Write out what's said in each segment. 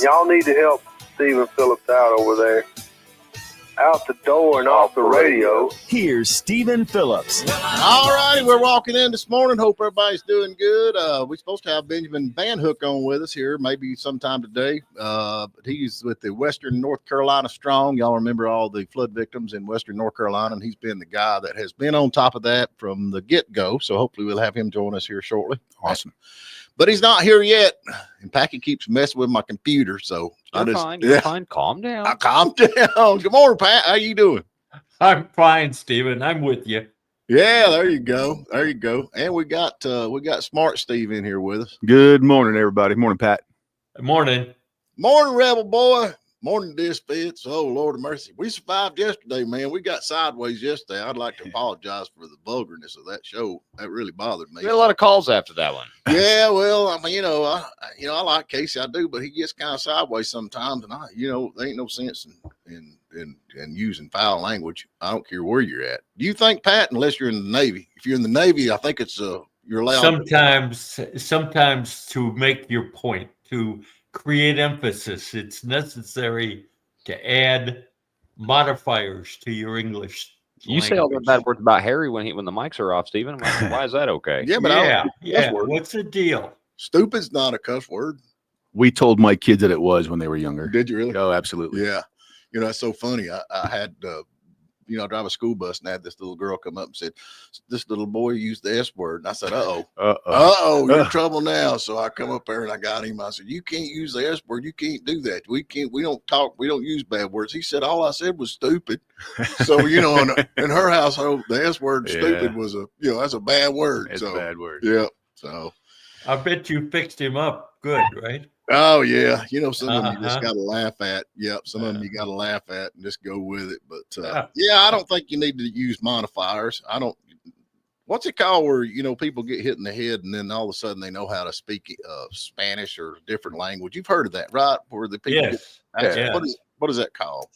Y'all need to help Stephen Phillips out over there. Out the door and off the radio. Here's Stephen Phillips. All righty, we're walking in this morning. Hope everybody's doing good. We're supposed to have Benjamin Van Hook on with us here, maybe sometime today. But he's with the Western North Carolina Strong. Y'all remember all the flood victims in Western North Carolina, and he's been the guy that has been on top of that from the get-go. So hopefully we'll have him join us here shortly. Awesome. But he's not here yet, and Packy keeps messing with my computer, so You're fine. You're fine. Calm down. Calm down. Good morning, Pat. How you doing? I'm fine, Stephen. I'm with you. Yeah, there you go. There you go. And we got Smart Steve in here with us. Good morning, everybody. Morning, Pat. Good morning. Morning, Rebel Boy. Morning, Disfits. Oh, Lord of mercy. We survived yesterday, man. We got sideways yesterday. I'd like to apologize for the vulgarness of that show. That really bothered me. We had a lot of calls after that one. Yeah, well, I mean, I like Casey, I do, but he gets kind of sideways sometimes, and there ain't no sense in using foul language. I don't care where you're at. Do you think, Pat, unless you're in the Navy? If you're in the Navy, I think it's you're allowed. Sometimes to make your point, to create emphasis, it's necessary to add modifiers to your English. You say all the bad words about Harry when the mics are off, Stephen. Why is that okay? Yeah, but yeah. What's the deal? Stupid's not a cuss word. We told my kids that it was when they were younger. Did you really? Oh, absolutely. Yeah. It's so funny. I had, I drive a school bus and I had this little girl come up and said, this little boy used the S word. And I said, you're in trouble now. So I come up there and I got him. I said, you can't use the S word. You can't do that. We don't use bad words. He said, all I said was stupid. So, in her household, the S word stupid was that's a bad word. It's a bad word. Yeah. So I bet you fixed him up good, right? Oh yeah, some of them you just got to laugh at. Yep, some of them you got to laugh at and just go with it. But I don't think you need to use modifiers. I don't. What's it called where people get hit in the head and then all of a sudden they know how to speak Spanish or different language? You've heard of that, right? Where the people what is that called?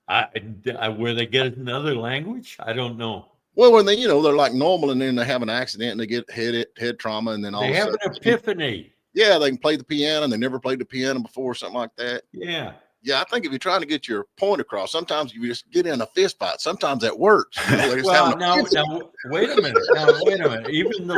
Where they get another language? I don't know. Well, when they they're like normal and then they have an accident and they get head trauma and then all they have an epiphany. Yeah, they can play the piano and they never played the piano before, something like that. Yeah. Yeah, I think if you're trying to get your point across, sometimes you just get in a fist fight. Sometimes that works. Well, now, wait a minute. Even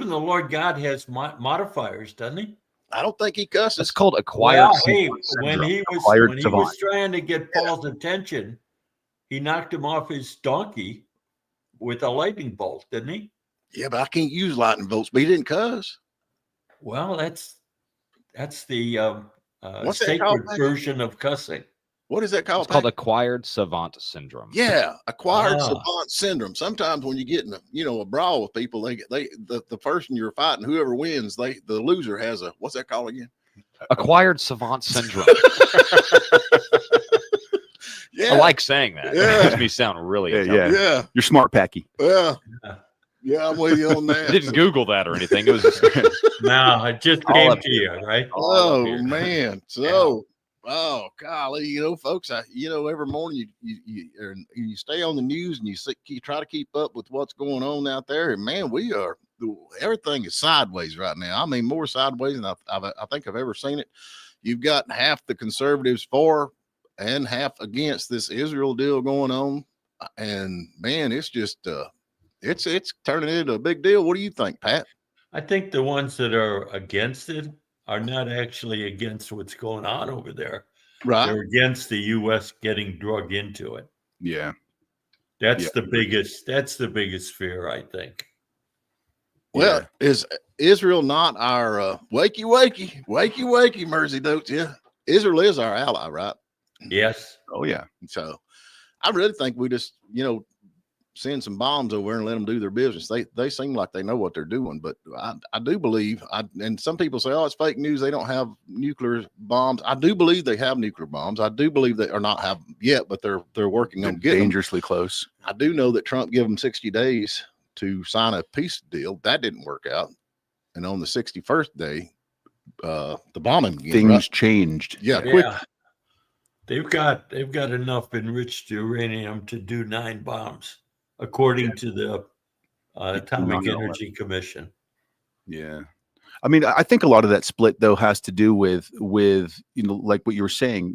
the Lord God has modifiers, doesn't he? I don't think he cusses. It's called acquired. When he was trying to get Paul's attention, he knocked him off his donkey with a lightning bolt, didn't he? Yeah, but I can't use lightning bolts. But he didn't cuss. Well, that's the sacred version of cussing. What is that called? It's called acquired savant syndrome. Yeah, acquired savant syndrome. Sometimes when you get in a brawl with people, the person you're fighting, whoever wins, the loser has what's that called again? Acquired savant syndrome. Yeah, I like saying that. Yeah. It makes me sound really intelligent. Yeah. You're smart, Packy. Yeah, I'm with you on that. I didn't Google that or anything. It was just no, it just came to you, right? Oh man. So golly, folks, every morning you stay on the news and you try to keep up with what's going on out there. And man, everything is sideways right now. I mean, more sideways than I think I've ever seen it. You've got half the conservatives for and half against this Israel deal going on. And man, it's just, it's turning into a big deal. What do you think, Pat? I think the ones that are against it are not actually against what's going on over there. Right. They're against the U.S. getting drug into it. Yeah. That's the biggest fear, I think. Well, is Israel not our wakey, Mersey, don't you? Israel is our ally, right? Yes. Oh, yeah. So I really think we just, send some bombs over and let them do their business. They seem like they know what they're doing, but I do believe, and some people say, oh, it's fake news. They don't have nuclear bombs. I do believe they have nuclear bombs. I do believe they are not have yet, but they're working on getting dangerously close. I do know that Trump gave them 60 days to sign a peace deal. That didn't work out. And on the 61st day, the bombing began. Things changed. Yeah, quick. They've got enough enriched uranium to do 9 bombs, according to the Atomic Energy Commission. Yeah. I mean, I think a lot of that split though has to do with like what you were saying.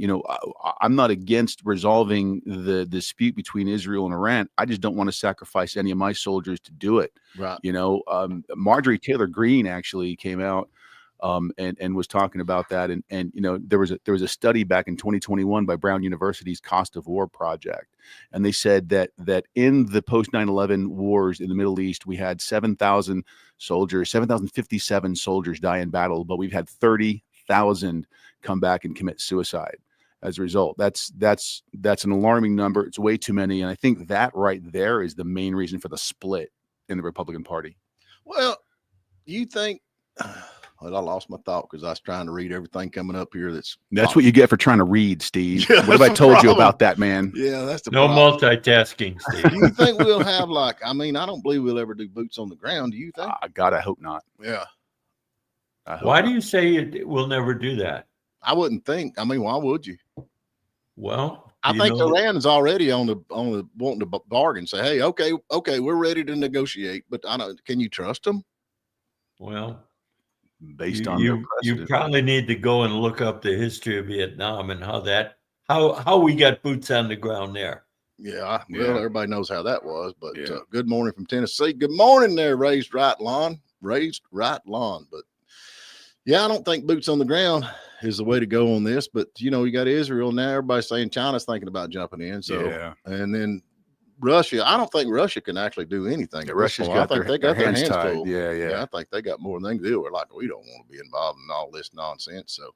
I'm not against resolving the dispute between Israel and Iran. I just don't want to sacrifice any of my soldiers to do it. Right. Marjorie Taylor Greene actually came out and was talking about that, and there was a study back in 2021 by Brown University's Cost of War project, and they said that in the post 9/11 wars in the Middle East, we had 7,057 soldiers die in battle, but we've had 30,000 come back and commit suicide as a result. That's an alarming number. It's way too many, and I think that right there is the main reason for the split in the Republican Party. Well, you think? Well, I lost my thought because I was trying to read everything coming up here. That's what you get for trying to read, Steve. Yeah, what have I that's the told you problem. about that, man? Yeah, that's the No problem. multitasking, Steve. Do you think we'll have I don't believe we'll ever do boots on the ground. Do you think? God, I hope not. Yeah. Why do you say we'll never do that? I wouldn't think. I mean, why would you? Well, I think Iran is already on the wanting to bargain. Say, hey, okay, we're ready to negotiate, but can you trust them? Well, based on you probably need to go and look up the history of Vietnam and how we got boots on the ground there. Yeah, everybody knows how that was. But good morning from Tennessee. Good morning there, Raised Right Lawn. But yeah, I don't think boots on the ground is the way to go on this. But you got Israel now. Everybody's saying China's thinking about jumping in. So and then Russia. I don't think Russia can actually do anything. Russia's got their hands tied. full. Yeah. I think they got more than they can do. We're like, we don't want to be involved in all this nonsense. So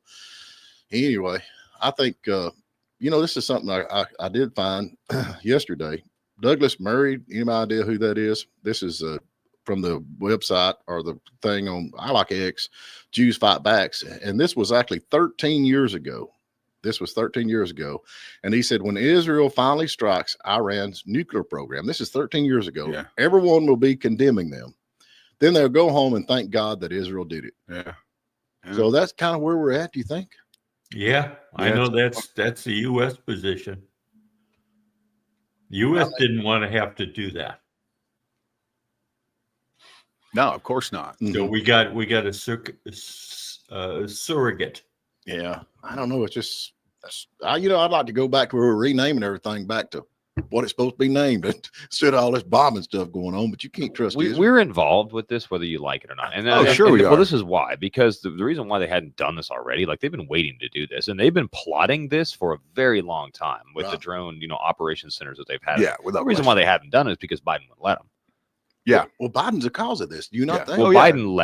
anyway, I think this is something I did find yesterday. Douglas Murray. Any idea who that is? This is from the website or the thing on X, Jews Fight Backs, and this was actually 13 years ago. And he said, when Israel finally strikes Iran's nuclear program, this is 13 years ago, everyone will be condemning them. Then they'll go home and thank God that Israel did it. Yeah. So that's kind of where we're at, do you think? Yeah, I know that's the U.S. position. The U.S. didn't want to have to do that. No, of course not. So we got a surrogate. Yeah, I don't know. It's just, I'd like to go back to where we're renaming everything back to what it's supposed to be named instead of all this bombing stuff going on. But you can't trust Israel. We're involved with this, whether you like it or not. And sure we are. Well, this is why, because the reason why they hadn't done this already, like they've been waiting to do this, and they've been plotting this for a very long time with the drone, operations centers that they've had. Yeah, the reason why they haven't done it is because Biden wouldn't let them. Yeah. Well, Biden's the cause of this. Do you not think? Well, Biden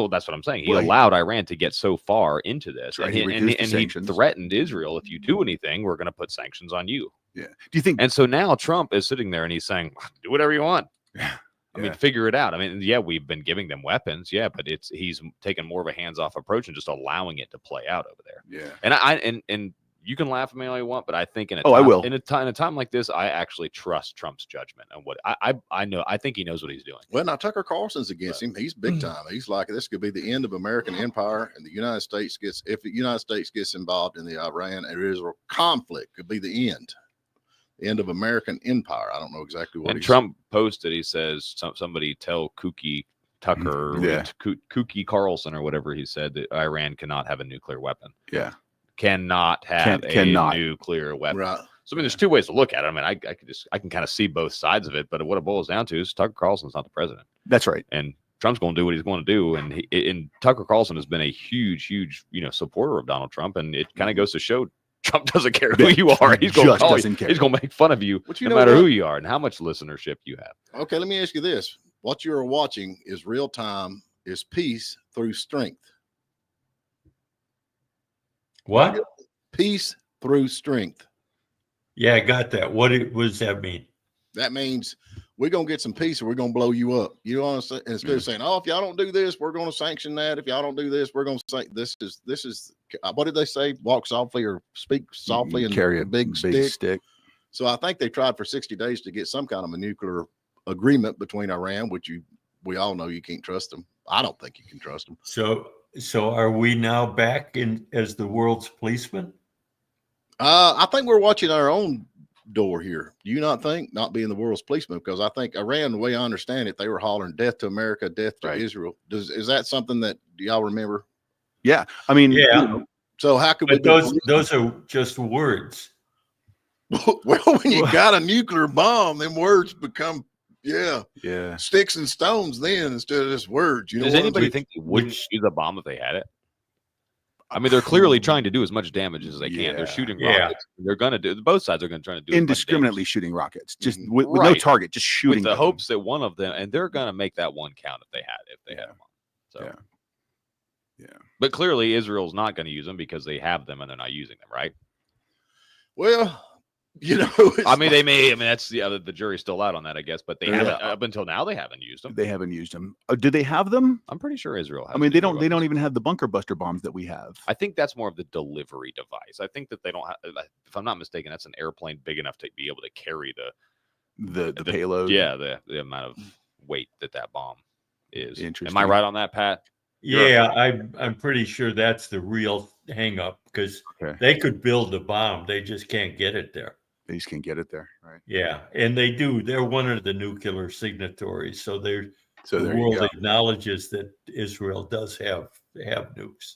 that's what I'm saying. He allowed Iran to get so far into this. Right. And he threatened Israel, if you do anything, we're going to put sanctions on you. Yeah. Do you think? And so now Trump is sitting there and he's saying, do whatever you want. I mean, figure it out. I mean, we've been giving them weapons. Yeah. But he's taken more of a hands-off approach and just allowing it to play out over there. Yeah. And you can laugh at me all you want, but I think in a time like this, I actually trust Trump's judgment and what I know. I think he knows what he's doing. Well, now Tucker Carlson's against him. He's big time. He's like, this could be the end of American empire, and if the United States gets involved in the Iran and Israel conflict, could be the end of American empire. I don't know exactly what. And Trump posted. He says somebody tell Kooky Tucker, Kooky Carlson or whatever he said that Iran cannot have a nuclear weapon. Yeah. Cannot have a nuclear weapon. Right. So I mean, there's two ways to look at it. I mean, I can kind of see both sides of it, but what it boils down to is Tucker Carlson's not the president. That's right. And Trump's going to do what he's going to do. And Tucker Carlson has been a huge, supporter of Donald Trump, and it kind of goes to show Trump doesn't care who you are. He's going to call you. He's going to make fun of you, no matter who you are and how much listenership you have. Okay, let me ask you this: what you're watching is real time. Is peace through strength? What? Peace through strength. Yeah, I got that. What does that mean? That means we're going to get some peace or we're going to blow you up. You know what I'm saying? Instead of saying, if y'all don't do this, we're going to sanction that. If y'all don't do this, we're going to say this is what did they say? Walk softly or speak softly and carry a big stick. So I think they tried for 60 days to get some kind of a nuclear agreement between Iran, which we all know you can't trust them. I don't think you can trust them. So are we now back in as the world's policeman? I think we're watching our own door here. Do you not think, not being the world's policeman? Because I think Iran, the way I understand it, they were hollering death to America, death to Israel. Is that something that y'all remember? Yeah. I mean, yeah. So how could But we those are just words. Well, when you got a nuclear bomb, them words become sticks and stones then instead of just words. You know, does anybody think they wouldn't use a bomb if they had it? I mean, they're clearly trying to do as much damage as they can. They're shooting rockets. They're going to do. Both sides are going to try to do indiscriminately shooting rockets, just with no target, just shooting. With the hopes that one of them, and they're going to make that one count if they had them on. So, yeah. But clearly, Israel's not going to use them because they have them and they're not using them, right? Well, you know, I mean, they may. I mean, that's the jury's still out on that, I guess. But they haven't up until now. They haven't used them. They haven't used them. Do they have them? I'm pretty sure Israel has. I mean, they don't. They don't even have the bunker buster bombs that we have. I think that's more of the delivery device. I think that they don't have. If I'm not mistaken, that's an airplane big enough to be able to carry the payload. Yeah, the amount of weight that bomb is. Interesting. Am I right on that, Pat? Yeah, I'm pretty sure that's the real hang up because they could build a bomb. They just can't get it there. They just can't get it there, right? Yeah, and they do. They're one of the nuclear signatories, so the world acknowledges that Israel does have nukes.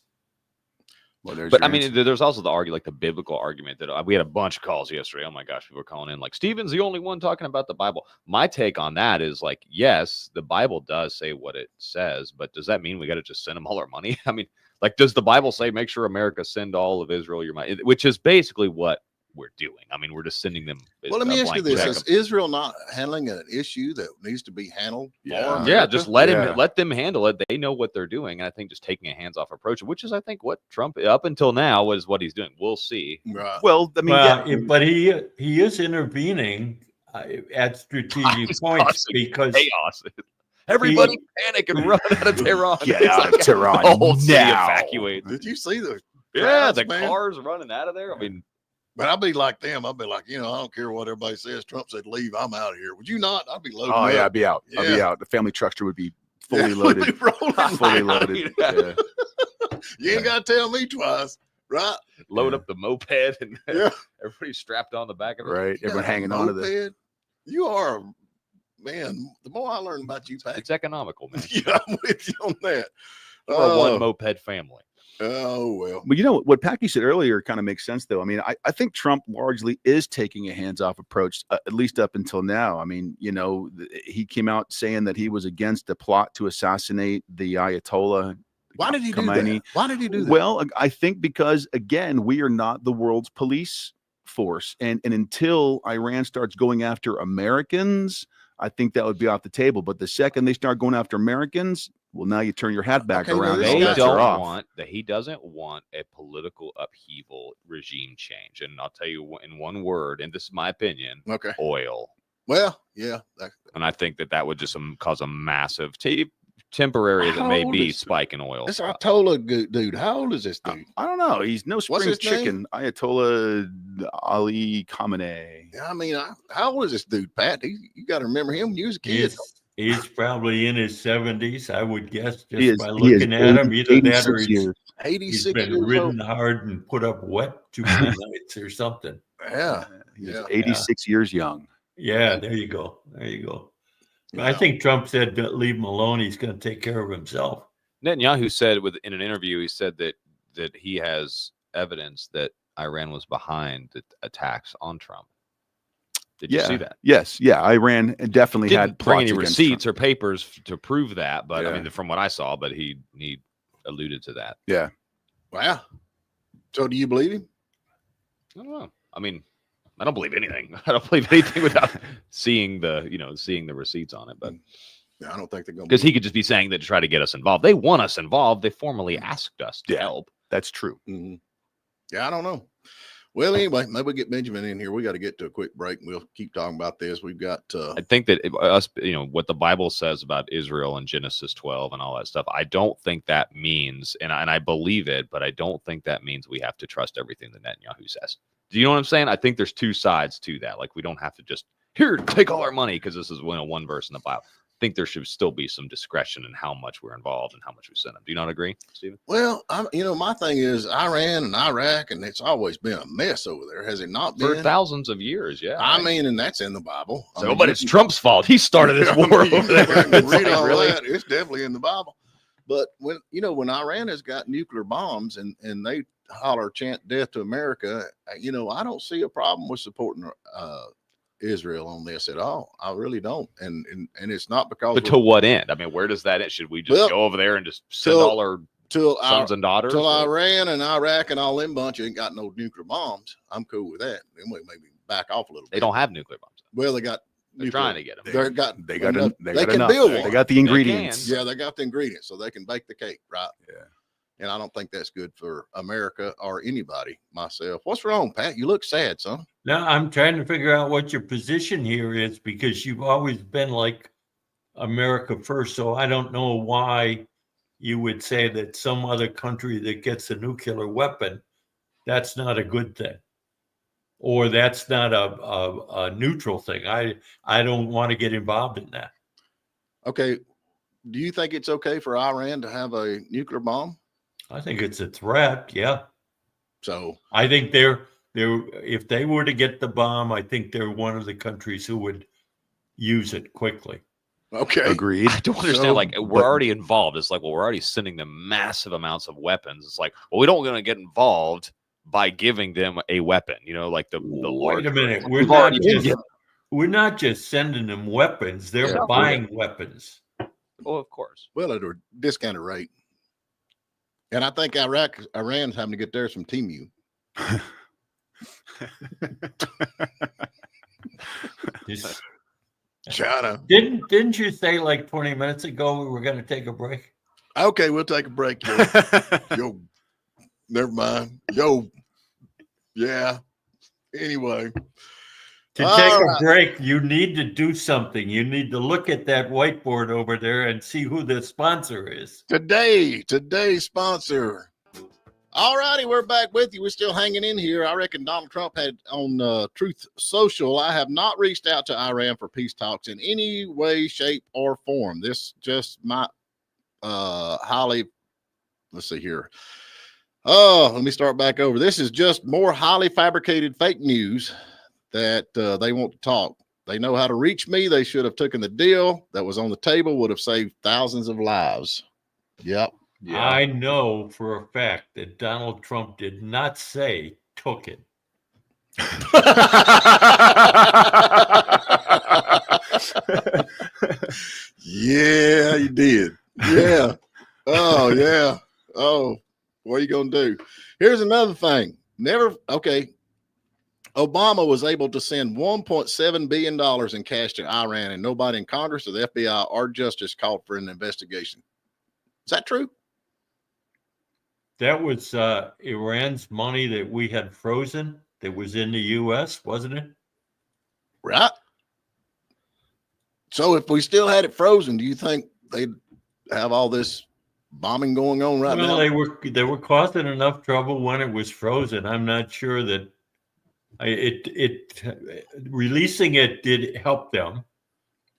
Well, but I mean, there's also the biblical argument that we had a bunch of calls yesterday. Oh my gosh, people were calling in like Stephen's the only one talking about the Bible. My take on that is like, yes, the Bible does say what it says, but does that mean we got to just send them all our money? I mean, like, does the Bible say make sure America send all of Israel your money, which is basically what we're doing? I mean, we're just sending them. Well, let me ask you this: is Israel not handling an issue that needs to be handled? Just let them handle it. They know what they're doing. And I think just taking a hands-off approach, which is, I think, what Trump up until now was what he's doing. We'll see. Right. Well, I mean, but he is intervening at strategic points because chaos. Everybody panic and run out of Tehran. Get out of Tehran the whole city now. evacuate. Did you see the cars running out of there? I mean. But I'd be like them. I'd be like, I don't care what everybody says. Trump said leave. I'm out of here. Would you not? I'd be loaded. Oh up. yeah, I'd be out. Yeah. I'd be out. The family truckster would be fully loaded. Fully loaded. Yeah. You ain't got to tell me twice, right? Load up the moped and everybody strapped on the back of it. Right. Everyone hanging on to the. You are, man. The more I learn about you, Pat, it's economical, man. Yeah, I'm with you on that. We're a one moped family. Oh, well. But what Packy said earlier kind of makes sense, though. I mean, I think Trump largely is taking a hands-off approach, at least up until now. I mean, he came out saying that he was against a plot to assassinate the Ayatollah. Why did he do Khomeini. that? Why did he do that? Well, I think because, again, we are not the world's police force. And until Iran starts going after Americans, I think that would be off the table. But the second they start going after Americans, well, now you turn your hat back around. He doesn't want a political upheaval, regime change. And I'll tell you in one word, and this is my opinion, oil. Well, yeah. And I think that would just cause a massive, temporary as it may be, spike in oil. This Ayatollah dude, how old is this dude? I don't know. He's no spring chicken. Ayatollah Ali Khamenei. I mean, how old is this dude, Pat? You got to remember him when you was a kid. He's probably in his 70s, I would guess, just by looking at him. Either that or he's been ridden hard and put up wet too many nights or something. Yeah. He's 86 years young. Yeah, there you go. Yeah. I think Trump said, leave him alone. He's going to take care of himself. Netanyahu said in an interview, he said that he has evidence that Iran was behind the attacks on Trump. Did you see that? Yes. Yeah. Iran definitely Didn't had bring any plots receipts or papers to prove that, but I mean, from what I saw, but he alluded to that. Yeah. Wow. So do you believe him? I don't know. I mean, I don't believe anything. I don't believe anything without seeing the receipts on it. But I don't think they're going to, because he could just be saying that to try to get us involved. They want us involved. They formally asked us to help. That's true. Mm-hmm. Yeah, I don't know. Well, anyway, maybe we'll get Benjamin in here. We got to get to a quick break, and we'll keep talking about this. We've got. I think that us, what the Bible says about Israel in Genesis 12 and all that stuff. I don't think that means, and I believe it, but I don't think that means we have to trust everything that Netanyahu says. Do you know what I'm saying? I think there's two sides to that. Like, we don't have to just take all our money because this is one verse in the Bible. think there should still be some discretion in how much we're involved and how much we send them. Do you not agree, Stephen? Well, my thing is Iran and Iraq, and it's always been a mess over there, has it not been? For thousands of years, yeah. I mean, and that's in the Bible. But it's Trump's fault. He started this war over there. Read all that. It's definitely in the Bible. But when Iran has got nuclear bombs and they chant death to America, I don't see a problem with supporting Israel on this at all. I really don't. And it's not because. But to what end? I mean, where does that end? Should we just go over there and just send all our sons and daughters? Till Iran and Iraq and all them bunch ain't got no nuclear bombs. I'm cool with that. Then we maybe back off a little bit. They don't have nuclear bombs. Well, they got. They're trying to get them. They can build one. They got the ingredients. Yeah, they got the ingredients, so they can bake the cake, right? Yeah. And I don't think that's good for America or anybody. Myself. What's wrong, Pat? You look sad, son. No, I'm trying to figure out what your position here is, because you've always been like America first. So I don't know why you would say that some other country that gets a nuclear weapon, that's not a good thing, or that's not a neutral thing. I don't want to get involved in that. Okay. Do you think it's okay for Iran to have a nuclear bomb? I think it's a threat. Yeah. So I think if they were to get the bomb, I think they're one of the countries who would use it quickly. Okay. Agreed. I don't understand. We're already involved. It's like, well, we're already sending them massive amounts of weapons. It's like, well, we don't want to get involved by giving them a weapon. Like the Wait a minute. We're not just sending them weapons. They're buying weapons. Oh, of course. Well, at a discounted rate. And I think Iran's having to get theirs from Temu. China. Didn't you say like 20 minutes ago we were going to take a break? Okay, we'll take a break. Yo, never mind. Yeah. Anyway. To take a break, you need to do something. You need to look at that whiteboard over there and see who the sponsor is. Today's sponsor. All righty, we're back with you. We're still hanging in here. I reckon Donald Trump had on Truth Social. I have not reached out to Iran for peace talks in any way, shape, or form. This just might let's see here. Oh, let me start back over. This is just more highly fabricated fake news that they want to talk. They know how to reach me. They should have taken the deal that was on the table, would have saved thousands of lives. Yep. Yeah. I know for a fact that Donald Trump did not say took it. Yeah, you did. Yeah. Oh, yeah. Oh, what are you going to do? Here's another thing. Obama was able to send $1.7 billion in cash to Iran, and nobody in Congress or the FBI or justice called for an investigation. Is that true? That was Iran's money that we had frozen that was in the U.S., wasn't it? Right. So if we still had it frozen, do you think they'd have all this bombing going on right now? Well, they were causing enough trouble when it was frozen. I'm not sure that releasing it did help them.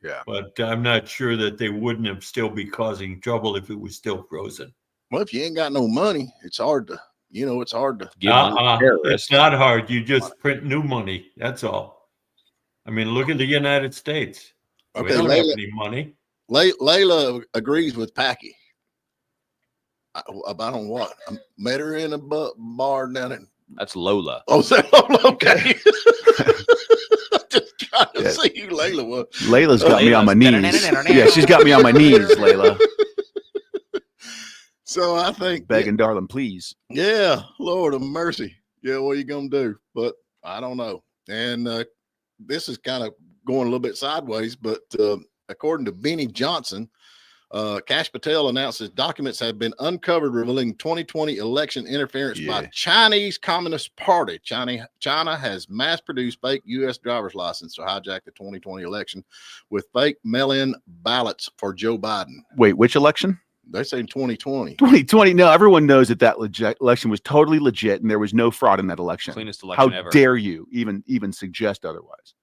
Yeah. But I'm not sure that they wouldn't have still be causing trouble if it was still frozen. Well, if you ain't got no money, it's hard to. It's not hard. You just print new money. That's all. I mean, look at the United States. Okay, we don't have any money. Layla agrees with Packy. About on what? I met her in a bar down in. That's Lola. Oh, is that Lola? Okay. I'm just trying to see who Layla was. Layla's got me on my knees. Yeah, she's got me on my knees, Layla. So I think begging, darling, please. Yeah, Lord of mercy. Yeah, what are you gonna do? But I don't know. And this is kind of going a little bit sideways, but according to Benny Johnson, Kash Patel announces documents have been uncovered revealing 2020 election interference by Chinese Communist Party. China has mass-produced fake U.S. driver's license to hijack the 2020 election with fake mail-in ballots for Joe Biden. Wait, which election? They say 2020. 2020. No, everyone knows that election was totally legit and there was no fraud in that election. Cleanest election ever. How dare you even suggest otherwise?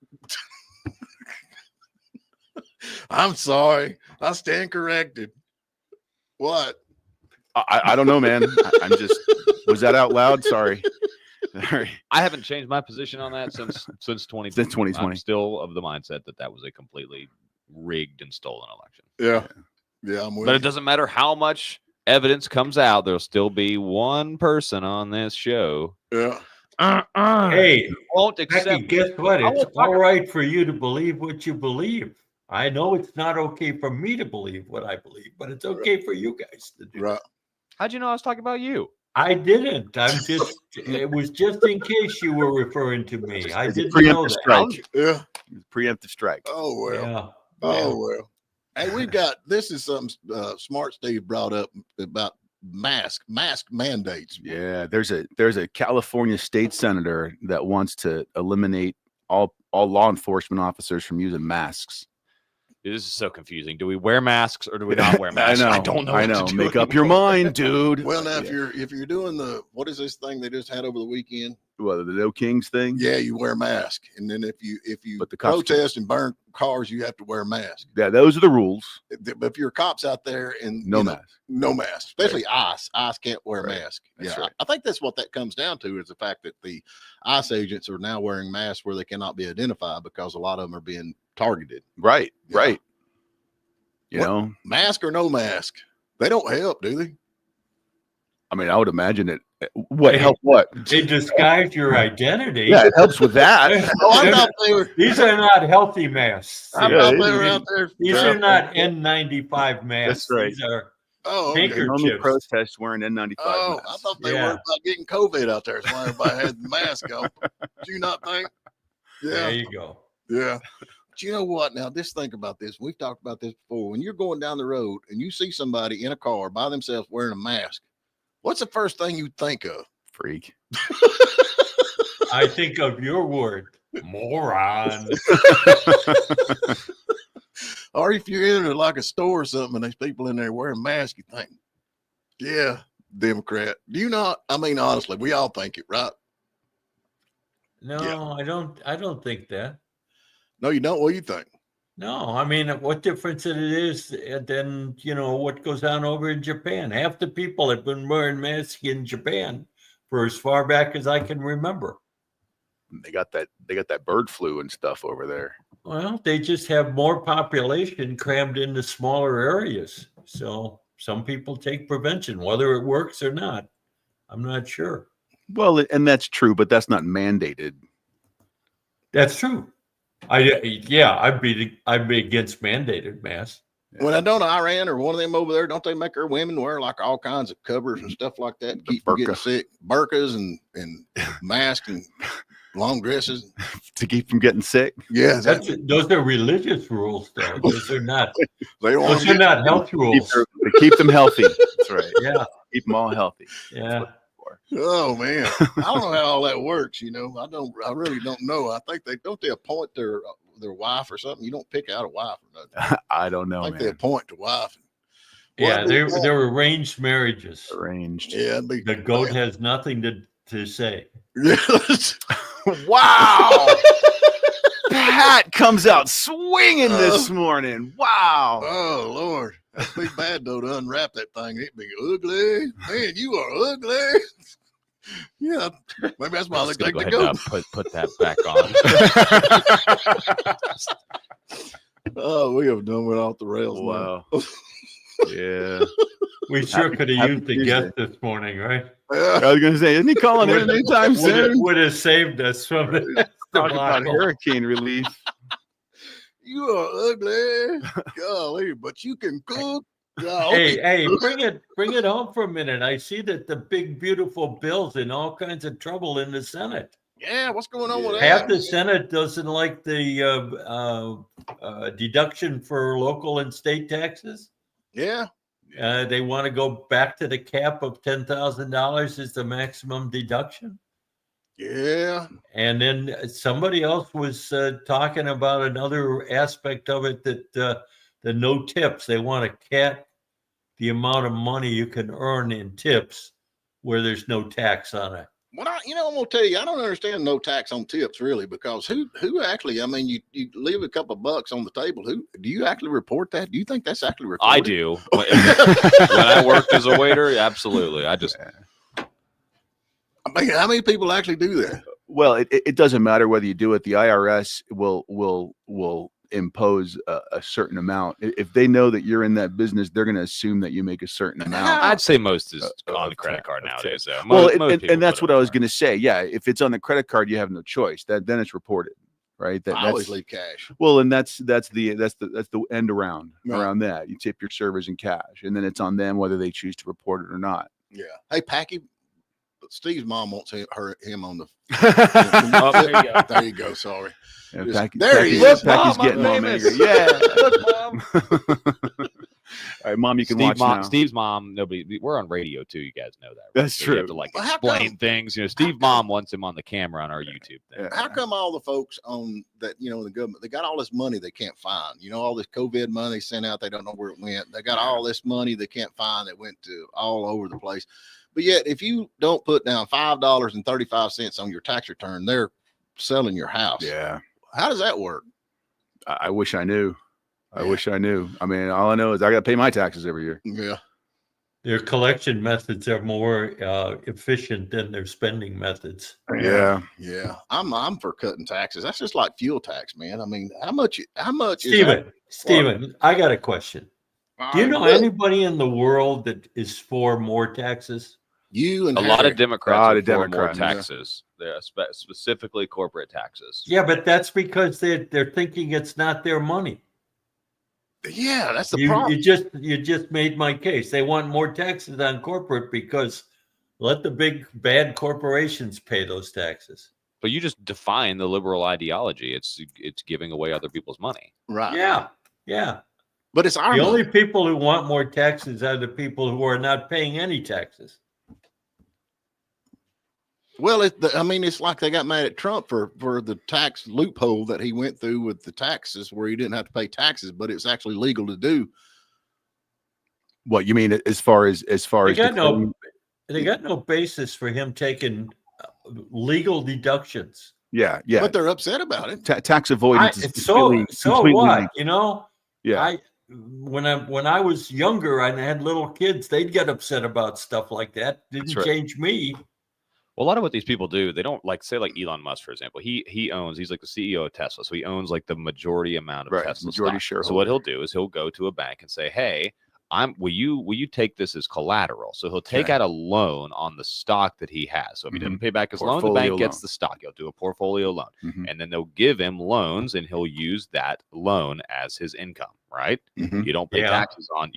I'm sorry. I stand corrected. What? I don't know, man. I'm just, was that out loud? Sorry. I haven't changed my position on that since 2020. Since 2020. I'm still of the mindset that was a completely rigged and stolen election. Yeah, I'm with But you. it doesn't matter how much evidence comes out, there'll still be one person on this show. Yeah. Hey, Won't Becky, accept. guess what? I It's won't all right for you to believe what you believe. I know it's not okay for me to believe what I believe, but it's okay for you guys to do. Right. How'd you know I was talking about you? I didn't. I'm just, it was just in case you were referring to me. I It's a didn't know preemptive that. strike. Yeah. Preemptive strike. Oh, well. Yeah. Oh, well. Hey, we've got, this is something Smart Steve brought up about mask mandates. Yeah, there's a California state senator that wants to eliminate all law enforcement officers from using masks. This is so confusing. Do we wear masks or do we not wear masks? I don't know. I know. Make up your mind, dude. Well, now if you're doing the, what is this thing they just had over the weekend? Well, the No Kings thing. Yeah, you wear a mask, and then if you But the cops protest and burn cars, you have to wear a mask. Yeah, those are the rules. But if you're cops out there and No mask. no mask, especially ICE can't wear a Right. mask. That's Yeah, right. I think that's what that comes down to, is the fact that the ICE agents are now wearing masks where they cannot be identified because a lot of them are being targeted. Right. Yeah. Right. You What- know, Mask or no mask, they don't help, do they? I mean, I would imagine it. What Hey, help? What? They disguise your identity. Yeah, it helps with that. Oh, I thought they were. These are not healthy masks. I Yeah, thought it they is. were out there. These are not N95 masks. That's right. These are Oh, okay. Handkerchiefs. Normal protest wearing N95 Oh, masks. I thought they Yeah. were about getting COVID out there. That's why everybody had the mask on. Do you not think? there Yeah. you go. Yeah. But you know what? Now, just think about this. We've talked about this before. When you're going down the road and you see somebody in a car by themselves wearing a mask, what's the first thing you think of? Freak. I think of your word, moron. Or if you're in like a store or something and there's people in there wearing masks, you think, yeah, Democrat. Do you not? I mean, honestly, we all think it, right? No, Yeah. I don't think that. No, you don't. What do you think? No, I mean, what difference it is than, what goes on over in Japan? Half the people have been wearing masks in Japan for as far back as I can remember. They got that bird flu and stuff over there. Well, they just have more population crammed into smaller areas. So some people take prevention, whether it works or not. I'm not sure. Well, and that's true, but that's not mandated. That's true. I'd be against mandated masks. When I don't Iran or one of them over there, don't they make their women wear like all kinds of covers and stuff like that to keep from getting sick? Burkas and masks and long dresses to keep from getting sick. Yeah, those are religious rules, though. Those are not. Those are not health rules. They keep them healthy. That's right. Yeah, keep them all healthy. Yeah. Oh man, I don't know how all that works. I really don't know. I think they appoint their wife or something. You don't pick out a wife or nothing. I don't know. I think man. they appoint the wife. Yeah, they're arranged marriages. Arranged. Yeah, the goat has nothing to say. Wow. Pat comes out swinging this morning. Wow. Oh Lord, that'd be bad though to unwrap that thing. It'd be ugly. Man, you are ugly. Yeah, maybe that's why they take the goat. Put that back on. Oh, we have done went off the rails. Wow. Yeah. We sure could have used the guest this morning, right? Yeah. I was going to say, isn't he calling in anytime soon? Would have saved us from the Talking about hurricane relief. You are ugly. Golly, but you can cook. Hey, bring it home for a minute. I see that the big, beautiful bill's in all kinds of trouble in the Senate. Yeah, what's going on with that? Half the Senate doesn't like the deduction for local and state taxes. Yeah. They want to go back to the cap of $10,000 is the maximum deduction. Yeah. And then somebody else was talking about another aspect of it, that the no tips. They want to cap the amount of money you can earn in tips where there's no tax on it. Well, I'm gonna tell you, I don't understand no tax on tips really, because who actually? I mean, you leave a couple of bucks on the table. Who do you actually report that? Do you think that's actually reported? I do. When I worked as a waiter, absolutely. I mean, how many people actually do that? Well, it doesn't matter whether you do it. The IRS will impose a certain amount. If they know that you're in that business, they're going to assume that you make a certain amount. I'd say most is on the credit card nowadays. Though. Well, and that's what I was going to say. Yeah, if it's on the credit card, you have no choice. Then it's reported, right? I always leave cash. Well, and that's the end around that. You tip your servers in cash, and then it's on them whether they choose to report it or not. Yeah. Hey, Packy. Steve's mom wants him on the. There you go. Sorry. Yeah, there he is. Packy's getting mom angry. Yeah. Look, Mom. All right, Mom, you can watch now. Steve's mom. We're on radio too. You guys know that. Right? That's true. You have to explain things. Steve's mom wants him on the camera on our YouTube thing. How come all the folks on that, in the government, they got all this money they can't find? All this COVID money they sent out, they don't know where it went. They got all this money they can't find that went to all over the place. But yet, if you don't put down $5.35 on your tax return, they're selling your house. Yeah. How does that work? I wish I knew. I wish I knew. I mean, all I know is I got to pay my taxes every year. Yeah. Their collection methods are more efficient than their spending methods. Yeah. Yeah. I'm for cutting taxes. That's just like fuel tax, man. I mean, how much Steven, I got a question. Do you know anybody in the world that is for more taxes? You and a lot of Democrats are for more yeah. taxes. They're specifically corporate taxes. Yeah, but that's because they're thinking it's not their money. Yeah, that's the problem. You just made my case. They want more taxes on corporate because let the big bad corporations pay those taxes. But you just define the liberal ideology. It's giving away other people's money. Right. Yeah. But it's our money. Only people who want more taxes are the people who are not paying any taxes. Well, it's like they got mad at Trump for the tax loophole that he went through with the taxes, where he didn't have to pay taxes, but it's actually legal to do. What you mean as far as they got no basis for him taking legal deductions. Yeah, but they're upset about it. Tax avoidance. So what? Yeah. When I was younger and I had little kids, they'd get upset about stuff like that. Didn't change me. Well, a lot of what these people do, they don't like Elon Musk, for example. He's like the CEO of Tesla, so he owns like the majority amount of Tesla stock. Shareholder. So what he'll do is he'll go to a bank and say, "Hey, will you take this as collateral?" So he'll take out a loan on the stock that he has. So if he doesn't pay back his loan, the bank gets the stock. He'll do a portfolio loan, and then they'll give him loans, and he'll use that loan as his income. Right? You don't pay taxes on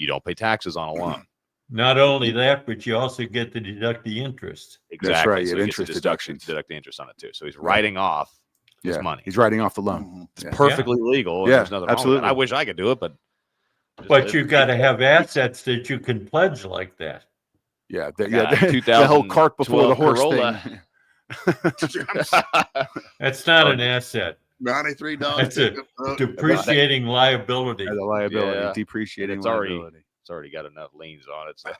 a loan. Not only that, but you also get to deduct the interest. Exactly. That's right. So you interest deductions. Deduct the interest on it too. So he's writing off his money. He's writing off the loan. It's perfectly legal. Yeah, there's nothing absolutely. wrong with it. I wish I could do it, but you got to have assets that you can pledge like that. Yeah, the whole cart before the horse Corolla. thing. That's not an asset. $93. That's a depreciating liability. The liability, depreciating liability. It's already got enough liens on it. So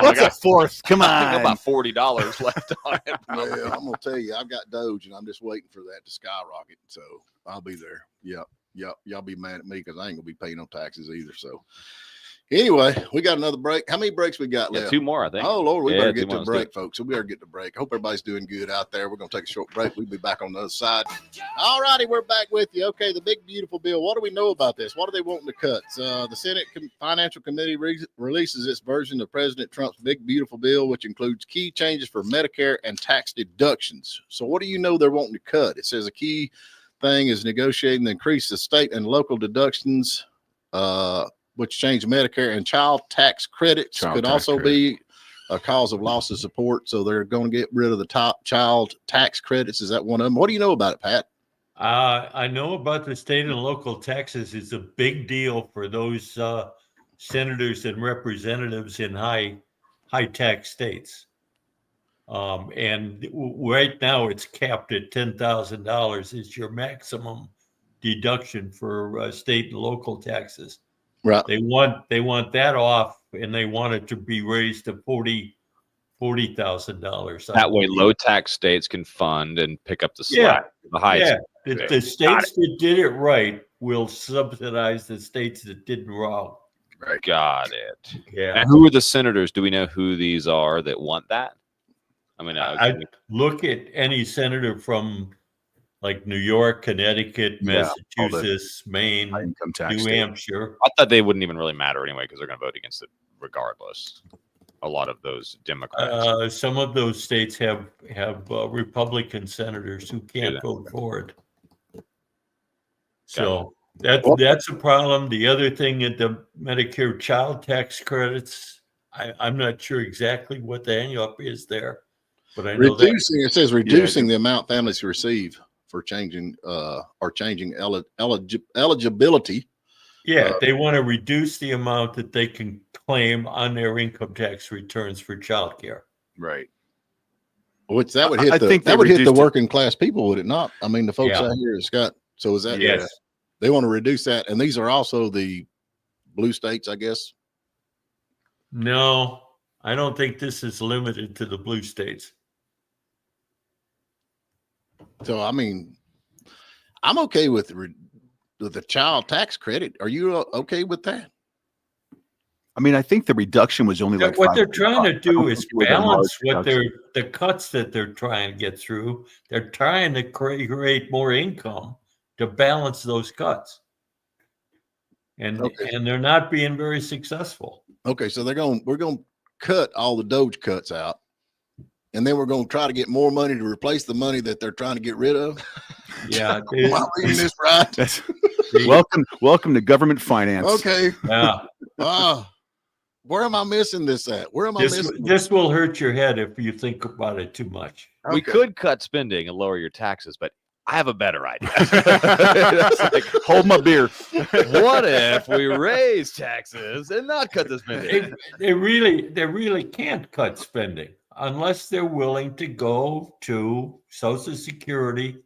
what's a fourth? Come on, I think about $40 left on it. I'm gonna tell you, I've got Doge, and I'm just waiting for that to skyrocket. So I'll be there. Yep. Y'all be mad at me because I ain't gonna be paying no taxes either. So anyway, we got another break. How many breaks we got left? 2 more, I think. Oh Lord, we better get to a break, folks. So we better get to break. I hope everybody's doing good out there. We're gonna take a short break. We'll be back on the other side. All righty, we're back with you. Okay, the big beautiful bill. What do we know about this? What are they wanting to cut? The Senate Financial Committee releases its version of President Trump's big beautiful bill, which includes key changes for Medicare and tax deductions. So what do you know they're wanting to cut? It says a key thing is negotiating to increase the state and local deductions, which change Medicare and child tax credits. Could also be a cause of loss of support. So they're going to get rid of the top child tax credits. Is that one of them? What do you know about it, Pat? I know about the state and local taxes. It's a big deal for those senators and representatives in high tax states. And right now it's capped at $10,000 is your maximum deduction for state and local taxes. Right. They want that off, and they want it to be raised to $40,000. That way, low tax states can fund and pick up the slack. The high Yeah. states. The states that did it right will subsidize the states that did wrong. Right. Got it. Yeah. And who are the senators? Do we know who these are that want that? I mean, I look at any senator from like New York, Connecticut, Yeah, all the Massachusetts, Maine, income tax New state. Hampshire. I thought they wouldn't even really matter anyway because they're going to vote against it regardless. A lot of those Democrats. Some of those states have Republican senators who can't Yeah. vote for it. So that's a problem. The other thing at the Medicare child tax credits, I'm not sure exactly what the hang-up is there, but I know reducing. It says reducing the amount families receive for changing eligibility. Yeah, they want to reduce the amount that they can claim on their income tax returns for child care. Right. Which that would hit I think that would hit the reduced it. working class people, would it not? I mean, the folks out here, Scott. So is that Yes. they want to reduce that, and these are also the blue states, I guess. No, I don't think this is limited to the blue states. So I mean, I'm okay with the child tax credit. Are you okay with that? I mean, I think the reduction was only like What they're trying to do is balance what the cuts that they're trying to get through. They're trying to create more income to balance those cuts. And they're not being very successful. Okay, so we're going to cut all the Doge cuts out, and then we're going to try to get more money to replace the money that they're trying to get rid of. Yeah, am I reading this right? welcome to government finance. Okay. Yeah. Where am I missing this at? Where am I missing? This will hurt your head if you think about it too much. We could cut spending and lower your taxes, but I have a better idea. It's like, hold my beer. What if we raise taxes and not cut the spending? They really can't cut spending unless they're willing to go to Social Security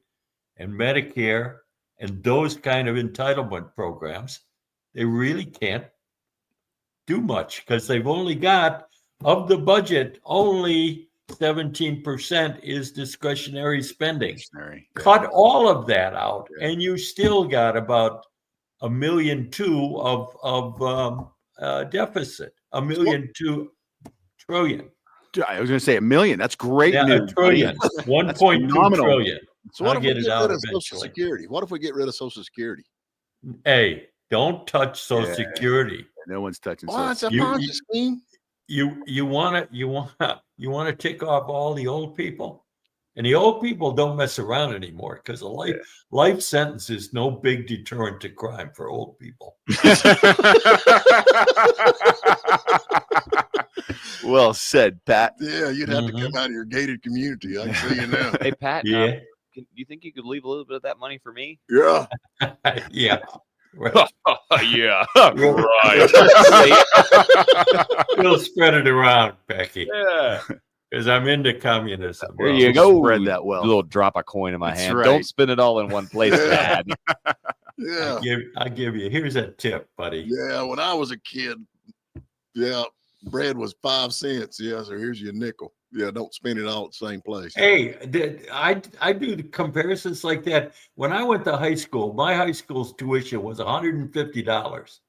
and Medicare and those kind of entitlement programs. They really can't do much because they've only got, of the budget, only 17% is discretionary spending. Cut all of that out, and you still got about $1.2 million of deficit. $1.2 trillion. I was going to say $1 million. That's great news. $1 trillion. 1.2 trillion. So what I'll if get we it get out rid of Social eventually. Security? What if we get rid of Social Security? Hey, don't touch Social Security. No one's touching. Well, it's a Ponzi scheme. You want to tick off all the old people, and the old people don't mess around anymore because a life sentence is no big deterrent to crime for old people. Well said, Pat. Yeah, you'd have to come out of your gated community. I can see you now. Hey, Pat. Yeah. Do you think you could leave a little bit of that money for me? Yeah. Yeah. Right. Yeah. Right. We'll spread it around, Becky. Yeah. Because I'm into communism. There you go. Spread that well. A little drop a coin in my That's hand. right. Don't spend it all in one place, Dad. Yeah. I give you. Here's a tip, buddy. Yeah. When I was a kid, bread was 5 cents. Yeah. So here's your nickel. Yeah. Don't spend it all at the same place. Hey, I do the comparisons like that. When I went to high school, my high school's tuition was $150.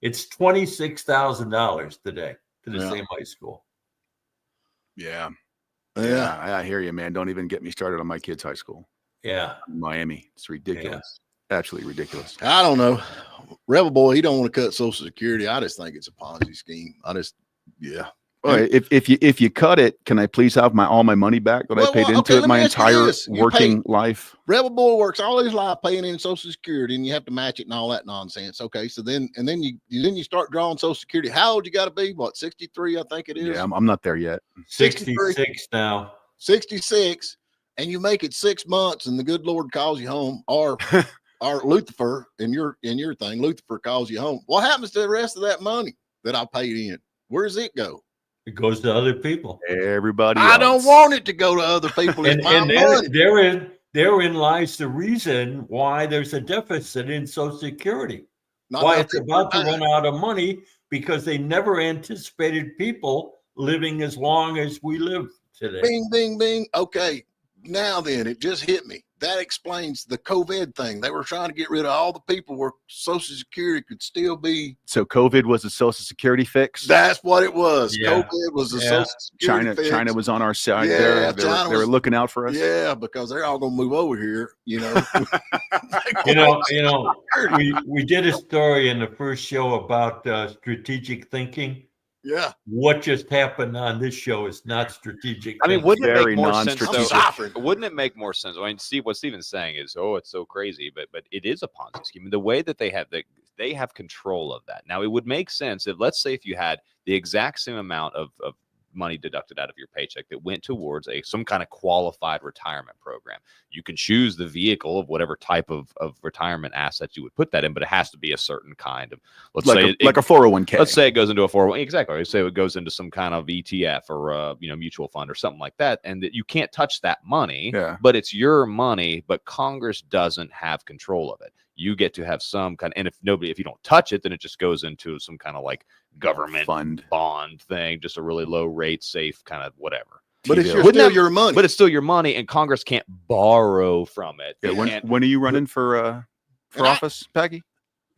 It's $26,000 today to the same high school. Yeah. Yeah. I hear you, man. Don't even get me started on my kid's high school. Yeah. In Miami. It's ridiculous. Absolutely ridiculous. I don't know. Rebel Boy, he don't want to cut Social Security. I just think it's a Ponzi scheme. All right, if you cut it, can I please have all my money back that I paid into it my entire working life? Rebel Boy works all his life paying in Social Security, and you have to match it and all that nonsense. Okay, so then you start drawing Social Security. How old you got to be? What, 63? I think it is. Yeah, I'm not there yet. 66 now. 66, and you make it 6 months, and the good Lord calls you home, or Lucifer in your thing, Lucifer calls you home. What happens to the rest of that money that I paid in? Where does it go? It goes to other people. Everybody I else. don't want it to go to other people. It's my money. Therein lies the reason why there's a deficit in Social Security. Why it's about to run out of money, because they never anticipated people living as long as we live today. Bing, bing, bing. Okay. Now then, it just hit me. That explains the COVID thing. They were trying to get rid of all the people where Social Security could still be. So COVID was a Social Security fix. That's what it was. Yeah. COVID was a Social Security fix. China was on our side. Yeah, They were looking out for us. Yeah, because they're all going to move over here. You know. We did a story in the first show about strategic thinking. Yeah. What just happened on this show is not strategic. I mean, wouldn't it Very make more sense? non-strategic. Wouldn't it make more sense? I mean, Steve, what Steven's saying is, oh, it's so crazy, but it is a Ponzi scheme. The way that they have control of that. Now, it would make sense if, let's say, if you had the exact same amount of money deducted out of your paycheck that went towards some kind of qualified retirement program. You can choose the vehicle of whatever type of retirement assets you would put that in, but it has to be a certain kind of, let's say a 401k. Let's say it goes into a 401. Exactly. Let's say it goes into some kind of ETF or mutual fund or something like that, and that you can't touch that money. Yeah. But it's your money, but Congress doesn't have control of it. You get to have some kind of, and if you don't touch it, then it just goes into some kind of like government fund bond thing, just a really low rate, safe kind of whatever. But it's still your money. But it's still your money, and Congress can't borrow from it. Yeah, when are you running for office, Peggy?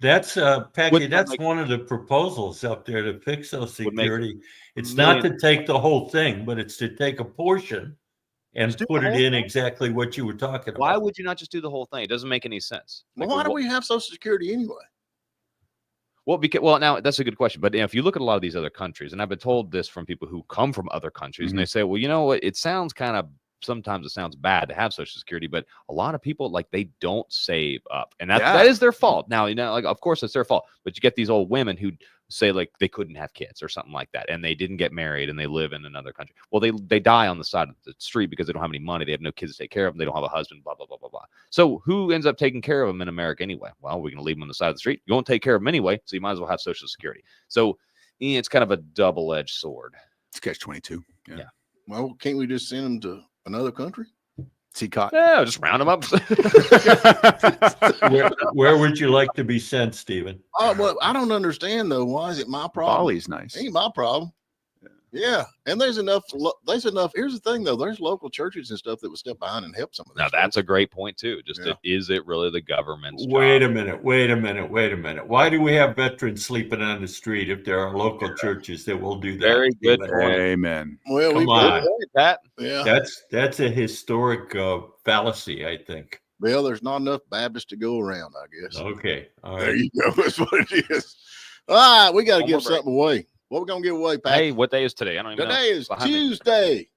That's Peggy. That's one of the proposals up there to fix Social Security. It's not to take the whole thing, but it's to take a portion and put it in exactly what you were talking about. Why would you not just do the whole thing? It doesn't make any sense. Well, why do we have Social Security anyway? Well, now that's a good question. But if you look at a lot of these other countries, and I've been told this from people who come from other countries, and they say, well, you know what? It sounds kind of, sometimes it sounds bad to have Social Security, but a lot of people, like, they don't save up, and that is their fault. Now, like, of course it's their fault, but you get these old women who say like they couldn't have kids or something like that, and they didn't get married, and they live in another country. Well, they die on the side of the street because they don't have any money. They have no kids to take care of them. They don't have a husband, blah, blah, blah, blah, blah. So who ends up taking care of them in America anyway? Well, we're going to leave them on the side of the street. You won't take care of them anyway, so you might as well have Social Security. So it's kind of a double-edged sword. It's catch-22. Yeah. Well, can't we just send them to another country? Yeah, just round them up. Where would you like to be sent, Stephen? Oh, well, I don't understand though. Why is it my problem? Bali's nice. Ain't my problem. Yeah, and there's enough. Here's the thing though. There's local churches and stuff that would step behind and help some of this. Now that's a great point too. Is it really the government's Wait job? a minute. Why do we have veterans sleeping on the street if there are local churches that will do that? Very good point. Amen. Well, Come on. That. Yeah, That's a historic fallacy, I think. Well, there's not enough Baptists to go around, I guess. Okay. All right. There you go. That's what it is. All right, we got to give something away. What we gonna give away, Pat? Hey, what day is today? I don't even know. Today is Tuesday.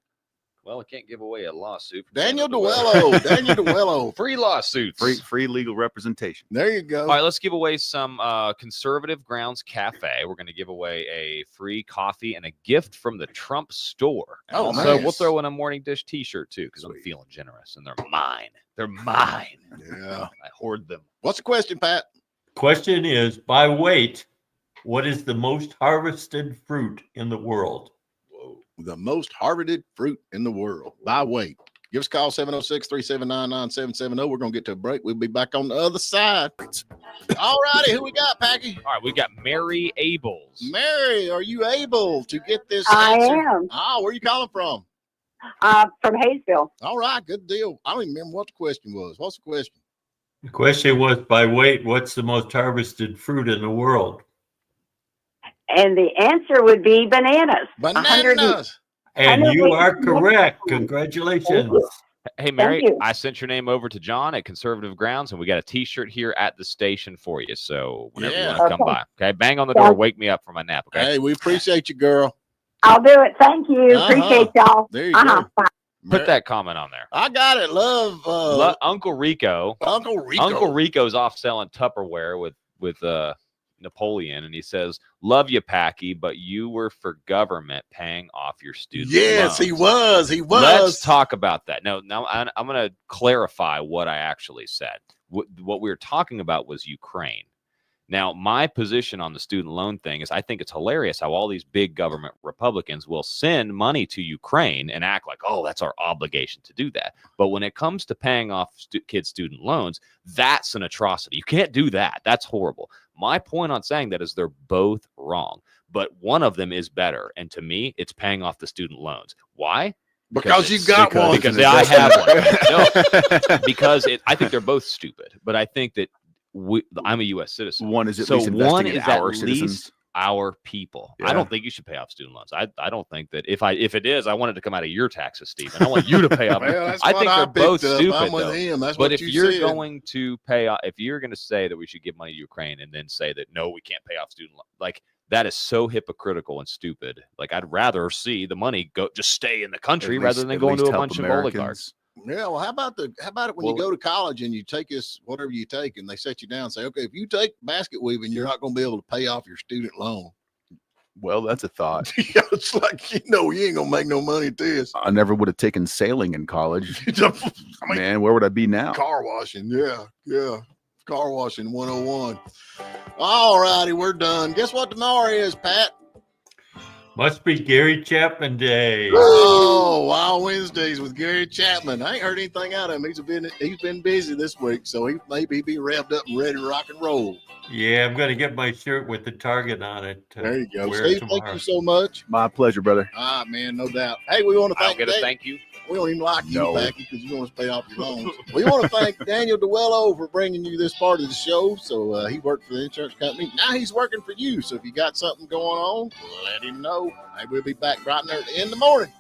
Well, I can't give away a lawsuit. Daniel DeWello. Free lawsuits. Free legal representation. There you go. All right, let's give away some Conservative Grounds Cafe. We're going to give away a free coffee and a gift from the Trump store. And also, nice. we'll throw in a Morning Dish T-shirt too, because I'm feeling generous, and they're mine. They're mine. Yeah, I hoard them. What's the question, Pat? Question is, by weight, what is the most harvested fruit in the world? Whoa. The most harvested fruit in the world by weight. Give us a call, 706-379-9770. We're going to get to a break. We'll be back on the other side. All righty. Who we got, Packy? All right, we got Mary Abels. Mary, are you able to get this I answer? am. Oh, where are you calling from? From Hayesville. All right. Good deal. I don't even remember what the question was. What's the question? The question was, by weight, what's the most harvested fruit in the world? And the answer would be bananas. Bananas. And know you what are you- correct. Congratulations. Hey, Mary, you. I sent your name over to John at Conservative Grounds, and we got a T-shirt here at the station for you. So whenever you want to come by, okay? Bang on the door, wake me up from my nap, okay? Hey, we appreciate you, girl. I'll do it. Thank you. Appreciate y'all. There you go. Bye. Put that comment on there. I got it. Love Uncle Rico. Uncle Rico. Uncle Rico's off selling Tupperware with Napoleon, and he says, "Love you, Packy, but you were for government paying off your student Yes, loans." he was. He was. Let's talk about that. Now I'm going to clarify what I actually said. What we were talking about was Ukraine. Now, my position on the student loan thing is I think it's hilarious how all these big government Republicans will send money to Ukraine and act like, oh, that's our obligation to do that. But when it comes to paying off kids' student loans, that's an atrocity. You can't do that. That's horrible. My point on saying that is they're both wrong. but one of them is better. And to me, it's paying off the student loans. Why? Because you got one. Because I have one. No, because I think they're both stupid. But I think that I'm a U.S. citizen. One is at least investing in our citizens. Our people. Yeah. I don't think you should pay off student loans. I don't think that if it is, I want it to come out of your taxes, Stephen. I want you to pay off. Well, I think they're both stupid. I'm with him. That's but what if you you're said. going to pay off, if you're going to say that we should give money to Ukraine and then say that no, we can't pay off student loans, like that is so hypocritical and stupid. Like I'd rather see the money just stay in the country rather than going to a bunch of oligarchs. Yeah, well, how about it when you go to college and you take whatever you take, and they set you down and say, okay, if you take basket weaving, you're not going to be able to pay off your student loan. Well, that's a thought. Yeah, it's like, you ain't gonna make no money at this. I never would have taken sailing in college. Man, where would I be now? Car washing, yeah. Car washing 101. All righty, we're done. Guess what tomorrow is, Pat? Must be Gary Chapman Day. Oh, Wild Wednesdays with Gary Chapman. I ain't heard anything out of him. He's been busy this week, so he maybe be revved up and ready to rock and roll. Yeah, I'm going to get my shirt with the target on it. There you go. Steve, thank you so much. My pleasure, brother. Ah, man, no doubt. Hey, we want to thank I'll get a thank you. We don't even like you back because you want to pay off your loans. We want to thank Daniel DeWello for bringing you this part of the show. So he worked for the insurance company. Now he's working for you. So if you got something going on, let him know. Maybe we'll be back right there at the end of the morning.